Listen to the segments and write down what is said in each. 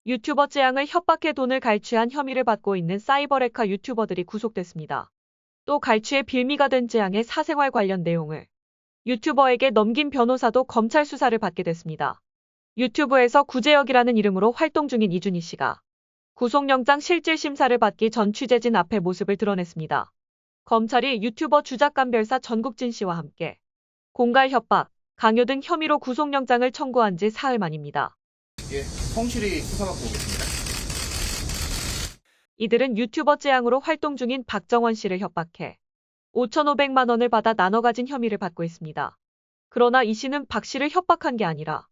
유튜버 쯔양을 협박해 돈을 갈취한 혐의를 받고 있는 사이버레카 유튜버들이 구속됐습니다. 또 갈취의 빌미가 된 쯔양의 사생활 관련 내용을 유튜버에게 넘긴 변호사도 검찰 수사를 받게 됐습니다. 유튜브에서 구제혁이라는 이름으로 활동 중인 이준희 씨가 구속영장 실질심사를 받기 전 취재진 앞에 모습을 드러냈습니다. 검찰이 유튜버 주작감별사 전국진 씨와 함께 공갈 협박, 강요 등 혐의로 구속영장을 청구한 지 사흘 만입니다. 예, 성실히 수사받고 오겠습니다. 이들은 유튜버 쯔양으로 활동 중인 박정원 씨를 협박해 5,500만 원을 받아 나눠 가진 혐의를 받고 있습니다. 그러나 이 씨는 박 씨를 협박한 게 아니라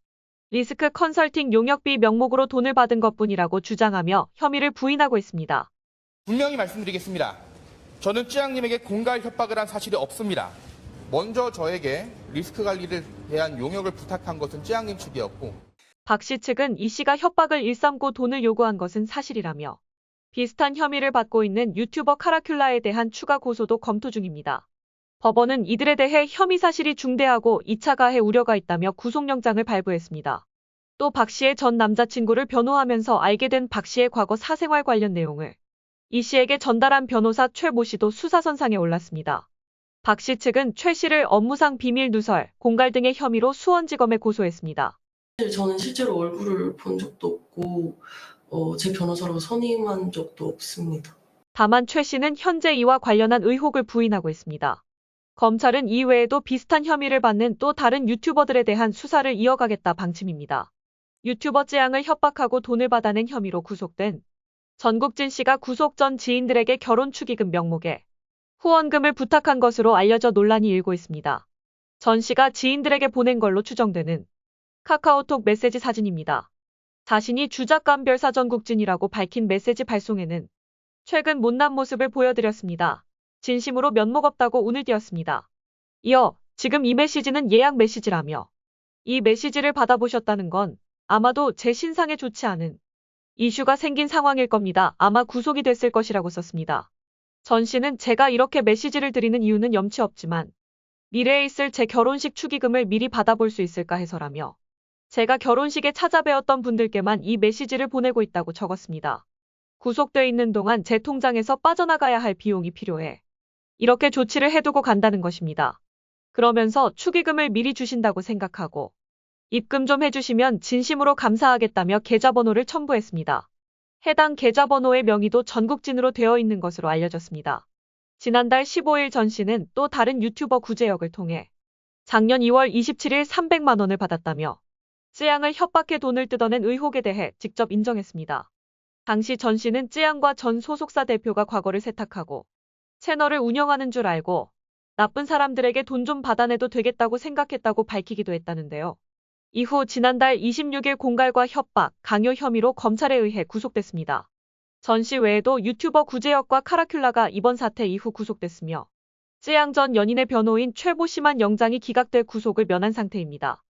리스크 컨설팅 용역비 명목으로 돈을 받은 것뿐이라고 주장하며 혐의를 부인하고 있습니다. 분명히 말씀드리겠습니다. 저는 쯔양님에게 공갈 협박을 한 사실이 없습니다. 먼저 저에게 리스크 관리를 대한 용역을 부탁한 것은 쯔양님 측이었고, 박 씨 측은 이 씨가 협박을 일삼고 돈을 요구한 것은 사실이라며 비슷한 혐의를 받고 있는 유튜버 카라큘라에 대한 추가 고소도 검토 중입니다. 법원은 이들에 대해 혐의 사실이 중대하고 2차 가해 우려가 있다며 구속영장을 발부했습니다. 또 박 씨의 전 남자친구를 변호하면서 알게 된 박 씨의 과거 사생활 관련 내용을 이 씨에게 전달한 변호사 최 모 씨도 수사선상에 올랐습니다. 박 씨 측은 최 씨를 업무상 비밀 누설, 공갈 등의 혐의로 수원지검에 고소했습니다. 저는 실제로 얼굴을 본 적도 없고 제 변호사라고 선임한 적도 없습니다. 다만 최 씨는 현재 이와 관련한 의혹을 부인하고 있습니다. 검찰은 이외에도 비슷한 혐의를 받는 또 다른 유튜버들에 대한 수사를 이어가겠다 방침입니다. 유튜버 쯔양을 협박하고 돈을 받아낸 혐의로 구속된 전국진 씨가 구속 전 지인들에게 결혼 축의금 명목에 후원금을 부탁한 것으로 알려져 논란이 일고 있습니다. 전 씨가 지인들에게 보낸 걸로 추정되는 카카오톡 메시지 사진입니다. 자신이 주작감별사 전국진이라고 밝힌 메시지 발송에는 최근 못난 모습을 보여드렸습니다. 진심으로 면목 없다고 운을 띄웠습니다. 이어 지금 이 메시지는 예약 메시지라며 이 메시지를 받아보셨다는 건 아마도 제 신상에 좋지 않은 이슈가 생긴 상황일 겁니다. 아마 구속이 됐을 것이라고 썼습니다. 전 씨는 제가 이렇게 메시지를 드리는 이유는 염치 없지만 미래에 있을 제 결혼식 축의금을 미리 받아볼 수 있을까 해서라며 제가 결혼식에 찾아뵈었던 분들께만 이 메시지를 보내고 있다고 적었습니다. 구속돼 있는 동안 제 통장에서 빠져나가야 할 비용이 필요해 이렇게 조치를 해두고 간다는 것입니다. 그러면서 축의금을 미리 주신다고 생각하고 입금 좀 해주시면 진심으로 감사하겠다며 계좌번호를 첨부했습니다. 해당 계좌번호의 명의도 전국진으로 되어 있는 것으로 알려졌습니다. 지난달 15일 전 씨는 또 다른 유튜버 구제혁을 통해 작년 2월 27일 300만 원을 받았다며 쯔양을 협박해 돈을 뜯어낸 의혹에 대해 직접 인정했습니다. 당시 전 씨는 쯔양과 전 소속사 대표가 과거를 세탁하고 채널을 운영하는 줄 알고 나쁜 사람들에게 돈 좀 받아내도 되겠다고 생각했다고 밝히기도 했다는데요. 이후 지난달 26일 공갈과 협박, 강요 혐의로 검찰에 의해 구속됐습니다. 전 씨 외에도 유튜버 구제혁과 카라큘라가 이번 사태 이후 구속됐으며 쯔양 전 연인의 변호인 최 모 씨만 영장이 기각돼 구속을 면한 상태입니다.